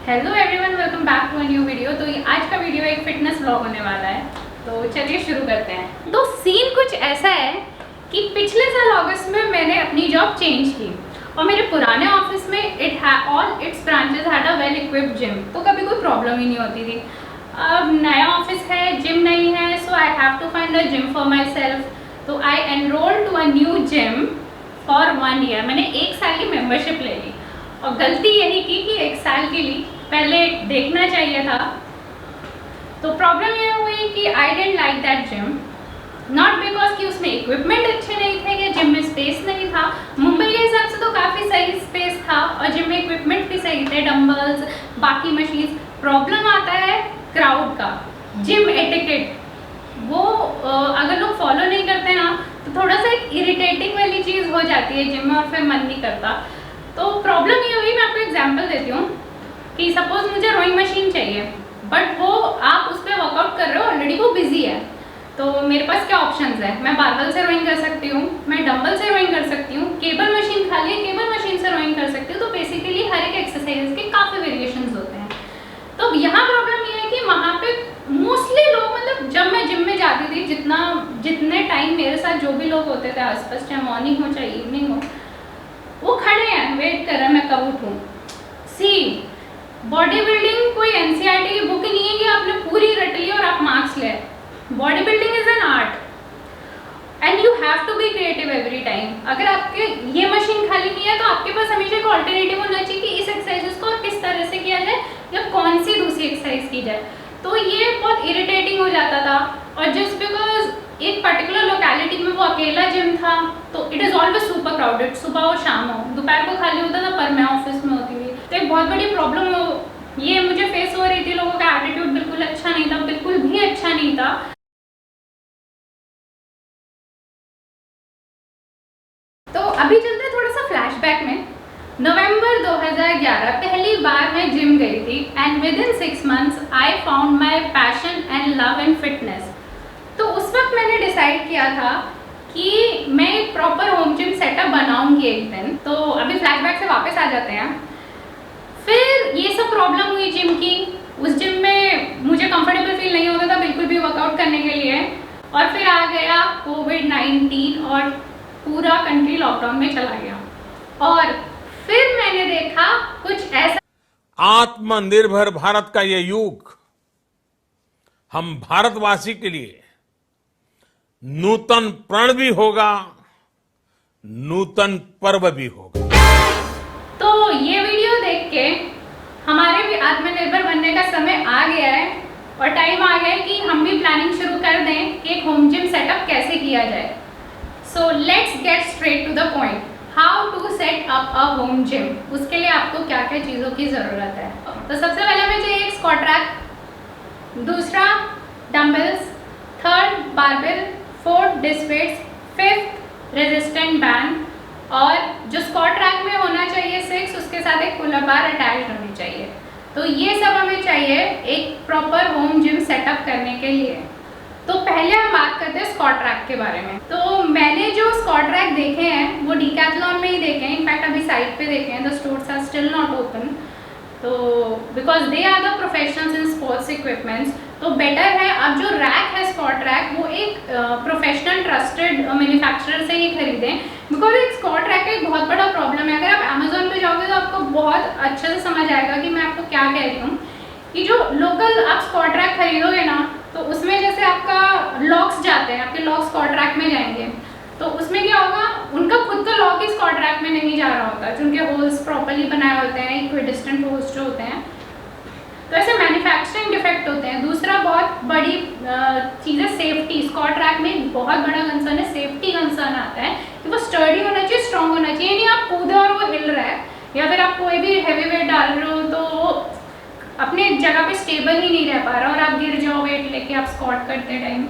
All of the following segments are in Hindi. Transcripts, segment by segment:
Hello everyone, welcome back to a new video. तो आज का वीडियो एक फिटनेस व्लॉग होने वाला है, तो चलिए शुरू करते हैं। तो सीन कुछ ऐसा है कि पिछले साल अगस्त में मैंने अपनी जॉब चेंज की और मेरे पुराने ऑफिस में all it's branches had a well equipped gym, तो कभी कोई प्रॉब्लम ही नहीं होती थी। अब नया ऑफिस है, जिम नहीं है, so I have to find a gym for myself. तो I enrol to a new gym for 1 year. मैंने 1 साल की मेंबरशिप ले ली और गलती यही की कि 1 साल के लिए पहले देखना चाहिए था। तो प्रॉब्लम ये हुई कि I didn't like that gym, not because कि उसमें इक्विपमेंट अच्छे नहीं थे या जिम में स्पेस नहीं था। मुंबई के हिसाब से तो काफ़ी सही स्पेस था और जिम में इक्विपमेंट भी सही थे, डंबल्स, बाकी मशीन्स। प्रॉब्लम आता है क्राउड का, जिम एटिकेट। वो अगर लोग फॉलो नहीं करते ना तो थोड़ा सा एक इरिटेटिंग वाली चीज़ हो जाती है जिम में और फिर मन नहीं करता। तो प्रॉब्लम ये हुई, मैं आपको एग्जांपल देती हूँ कि सपोज मुझे रोइंग मशीन चाहिए, बट वो आप उस पर वर्कआउट कर रहे हो, ऑलरेडी वो बिजी है। तो मेरे पास क्या ऑप्शंस है? मैं बारबल से रोइंग कर सकती हूँ, मैं डंबल से रोइंग कर सकती हूँ, केबल मशीन खाली है, केबल मशीन से रोइंग कर सकती हूँ। तो बेसिकली हर एक एक्सरसाइज के काफ़ी वेरिएशंस होते हैं। तो यहाँ प्रॉब्लम ये है कि वहाँ पे मोस्टली लोग, मतलब जब मैं जिम में जाती थी, जितने टाइम मेरे साथ जो भी लोग होते थे आसपास, चाहे मॉर्निंग हो चाहे इवनिंग हो, वो खड़े हैं, वेट कर रहे हैं मैं कब उठूँ। सी, बॉडी बिल्डिंग कोई एनसीईआरटी की बुक नहीं है कि आपने पूरी रट ली और आप मार्क्स ले। Body building is an art and you have to be creative every time. अगर आपके ये मशीन खाली नहीं है तो आपके पास हमेशा एक ऑल्टरनेटिव होना चाहिए कि इस एक्सरसाइज को किस तरह से किया जाए या कौन सी दूसरी एक्सरसाइज की जाए। तो ये बहुत इरिटेटिंग हो जाता था। और जस्ट बिकॉज एक पर्टिकुलर लोकेलिटी में वो अकेला जिम था, तो it is always super crowded. सुबह हो शाम हो, दोपहर को खाली होता था, पर मैं ऑफिस में होती थी। तो एक बहुत बड़ी प्रॉब्लम ये मुझे फेस हो रही थी। लोगों का एटीट्यूड बिल्कुल अच्छा नहीं था, बिल्कुल भी अच्छा नहीं था। तो अभी चलते हैं थोड़ा सा फ्लैशबैक में। नवंबर 2011 पहली बार मैं जिम गई थी and with in 6 months I found my passion and love in fitness. तो उस वक्त मैंने डिसाइड किया था कि मैं एक प्रॉपर होम जिम सेटअप बनाऊंगी एक दिन। तो अभी फ्लैशबैक से वापस आ जाते हैं। फिर ये सब प्रॉब्लम हुई जिम की। उस जिम में मुझे कंफर्टेबल फील नहीं होता था बिल्कुल भी वर्कआउट करने के लिए। और फिर आ गया कोविड-19 और पूरा कंट्री लॉकडाउन में चला गया। और फिर मैंने देखा कुछ ऐसा। आत्मनिर्भर भारत का ये युग हम भारतवासी के लिए नूतन प्रण भी होगा, नूतन पर्व भी होगा। तो ये वीडियो देख के हमारे भी आत्मनिर्भर बनने का समय आ गया है और टाइम आ गया है कि हम भी प्लानिंग शुरू कर दें कि एक होम जिम सेटअप कैसे किया जाए। So let's get straight to the point, how to set up a home gym. उसके लिए आपको क्या क्या चीज़ों की ज़रूरत है? तो सबसे पहले हमें चाहिए एक स्क्वाट रैक, दूसरा dumbbells, third barbell, fourth disc weights, fifth resistant band, और जो स्क्वाट रैक में होना चाहिए 6, उसके साथ एक पुल अप बार अटैच होनी चाहिए। तो ये सब हमें चाहिए एक प्रॉपर होम जिम सेटअप करने के लिए। तो पहले हम बात करते हैं स्क्वाट रैक के बारे में। तो मैंने जो स्क्वाट रैक देखे हैं वो डीकैथलॉन में ही देखे हैं, इनफैक्ट अभी साइट पे देखे हैं, the stores are still not open. तो because they are the professionals in sports equipments. तो बेटर है अब जो रैक है स्क्वाट रैक, वो एक प्रोफेशनल ट्रस्टेड मैन्युफैक्चरर से ही खरीदें। बिकॉज एक स्क्वाट रैक का एक बहुत बड़ा प्रॉब्लम है, अगर आप अमेजोन पे जाओगे तो आपको बहुत अच्छे से समझ आएगा कि मैं आपको क्या कह रही हूँ। कि जो लोकल आप स्क्वाट रैक खरीदोगे ना, तो उसमें जैसे आपका लॉक्स जाते हैं, आपके लॉक स्क्वाट रैक में जाएंगे, तो उसमें क्या होगा, उनका खुद का लॉक ही स्क्वाट रैक में नहीं जा रहा होता, जिनके होल्स प्रॉपरली बनाए होते हैं, इक्विडिस्टेंट होल्स जो होते हैं। तो ऐसे मैन्युफैक्चरिंग डिफेक्ट होते हैं। दूसरा बहुत बड़ी चीज़ है सेफ्टी। स्क्वाट रैक में एक बहुत बड़ा कंसर्न है, सेफ्टी कंसर्न आता है कि वो स्टर्डी होना चाहिए, स्ट्रॉन्ग होना चाहिए। नहीं आप कूदे और वो हिल रहा है, या फिर आप कोई भी हैवी वेट डाल रहे हो तो अपने जगह पे स्टेबल ही नहीं रह पा रहा और आप गिर जाओ वेट लेके आप स्क्वाट करते टाइम।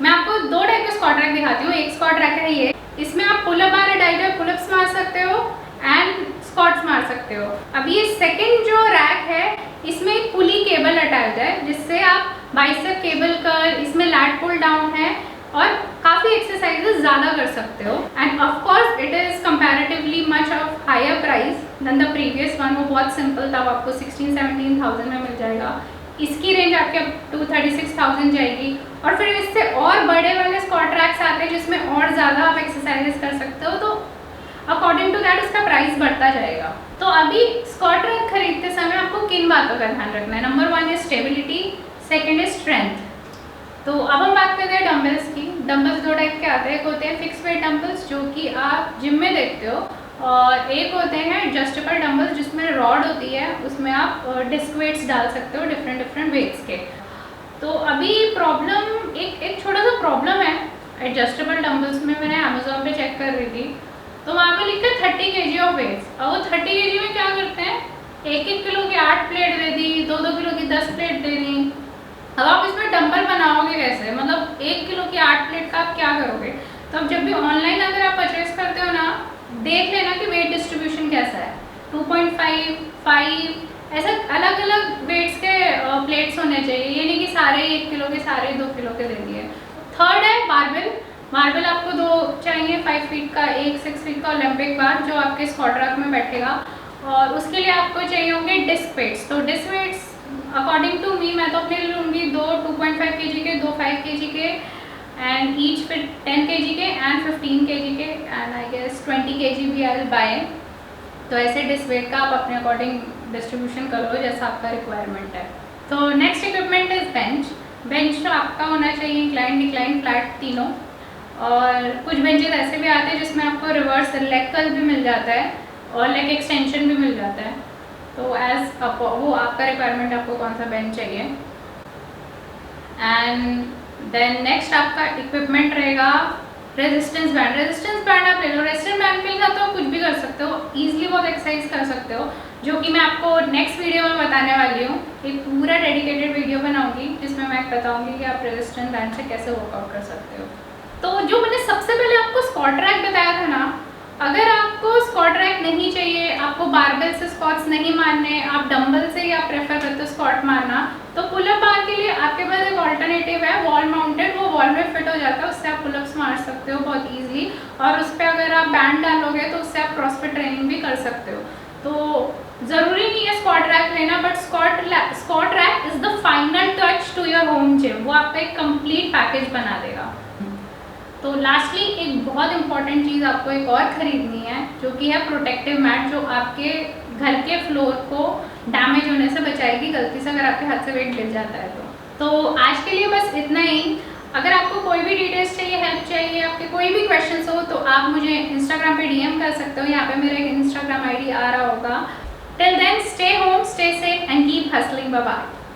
मैं आपको 2 टाइप के स्क्वाट रैक दिखाती हूँ। एक स्क्वाट रैक है ये, इसमें आप पुल अप बार अटैच पुलअप्स मार सकते हो एंड स्क्वाट्स मार सकते हो। अब ये सेकंड जो रैक है, इसमें एक पुली केबल अटैच है जिससे आप बाइसेप केबल कर, इसमें लैट पुल डाउन है और काफ़ी एक्सरसाइजेस ज़्यादा कर सकते हो। And of course it is comparatively much of higher price. Than the previous one, वो बहुत सिंपल था, वो आपको 16-17,000 में मिल जाएगा। इसकी रेंज आपके अब 236,000 जाएगी। और फिर इससे और बड़े वाले स्क्वाट रैक्स आते हैं जिसमें और ज़्यादा आप एक्सरसाइजेस कर सकते हो, तो अकॉर्डिंग टू दैट उसका प्राइस बढ़ता जाएगा। तो अभी स्क्वाट रैक खरीदते समय आपको किन बातों का ध्यान रखना है? नंबर 1 है स्टेबिलिटी, सेकेंड है स्ट्रेंथ। तो अब हम बात करते हैं डंबल्स की। डंबल्स दो टाइप के आते हैं, एक होते हैं फिक्स वेट डंबल्स जो कि आप जिम में देखते हो, और एक होते हैं एडजस्टेबल डंबल्स जिसमें रॉड होती है, उसमें आप डिस्क वेट्स डाल सकते हो डिफरेंट वेट्स के। तो अभी प्रॉब्लम एक छोटा सा प्रॉब्लम है एडजस्टेबल डंबल्स में। मैंने अमेजोन पे चेक कर रही थी, तो वहाँ पे लिखा है 30 kg ऑफ वेट्स। अब वो 30 kg में क्या करते हैं, 1-1 किलो की 8 प्लेट दे दी, 2-2 किलो की 10 प्लेट दे दी। अब आप इसमें डंबल बनाओगे कैसे? मतलब 1 किलो की 8 प्लेट का आप क्या करोगे? तो अब जब भी ऑनलाइन अगर आप परचेज करते हो ना, देख लेना कि वेट डिस्ट्रीब्यूशन कैसा है। 2.5, 5 ऐसा अलग अलग वेट्स के प्लेट्स होने चाहिए, ये नहीं कि सारे 1 किलो के सारे 2 किलो के दे दिए। थर्ड है बारबेल। बारबेल आपको 2 चाहिए, 5 फीट का, एक 6 फीट का ओलंपिक बार जो आपके स्क्वाट रैक में बैठेगा। और उसके लिए आपको चाहिए होंगे डिस्क वेट्स। तो disc weights according to me, मैं तो अपने लिए लूँगी 2 2.5 kg के, 2 5 kg के, एंड ईच फिर 10 kg के एंड 15 kg के, एंड आई गेस 20 kg भी आई विल बाय। तो ऐसे डिस्क वेट का आप अपने अकॉर्डिंग डिस्ट्रीब्यूशन कर लो जैसा आपका रिक्वायरमेंट है। तो next equipment is bench. Bench तो आपका होना चाहिए इंक्लाइन, डिक्लाइन, फ्लैट तीनों। और कुछ बेंचेस ऐसे भी आते हैं जिसमें आपको रिवर्स लेग कर्ल भी मिल जाता है और लेग एक्सटेंशन भी मिल जाता है। तो एज वो आपका रिक्वायरमेंट, आपको कौन सा बेंच चाहिए। एंड देन नेक्स्ट आपका इक्विपमेंट रहेगा रेजिस्टेंस बैंड। रेजिस्टेंस बैंड आप ले लो। रेजिस्टेंस बैंड के साथ तो कुछ भी कर सकते हो, ईजिली बहुत एक्सरसाइज कर सकते हो, जो कि मैं आपको नेक्स्ट वीडियो में बताने वाली हूँ। एक पूरा डेडिकेटेड वीडियो बनाऊंगी जिसमें मैं बताऊंगी कि आप रेजिस्टेंस बैंड से कैसे वर्कआउट कर सकते हो। तो जो मैंने सबसे पहले आपको स्क्वाट रैक बताया था ना, अगर आपको स्क्वाट रैक नहीं चाहिए, आपको बारबेल से स्क्वाट्स नहीं मारने, आप डंबल से या प्रेफर करते हो स्क्वाट मारना, तो पुलअप बार के लिए आपके पास एक ऑल्टरनेटिव है वॉल माउंटेड। वो वॉल में फिट हो जाता है, उससे आप पुलअप्स मार सकते हो बहुत ईजिली। और उस पर अगर आप बैंड डालोगे तो उससे आप क्रॉसफिट ट्रेनिंग भी कर सकते हो। तो ज़रूरी नहीं है स्क्वाट रैक लेना, but squat rack is the final touch to your home gym. वो आपका एक कंप्लीट पैकेज बना देगा। तो लास्टली एक बहुत इंपॉर्टेंट चीज़ आपको एक और ख़रीदनी है, जो कि है प्रोटेक्टिव मैट, जो आपके घर के फ्लोर को डैमेज होने से बचाएगी गलती से अगर आपके हाथ से वेट गिर जाता है तो आज के लिए बस इतना ही। अगर आपको कोई भी डिटेल्स चाहिए, हेल्प चाहिए, आपके कोई भी क्वेश्चंस हो, तो आप मुझे इंस्टाग्राम पे डीएम कर सकते हो। यहाँ पे मेरा एक इंस्टाग्राम आईडी आ रहा होगा। Till then stay home, stay safe and keep hustling. Bye bye.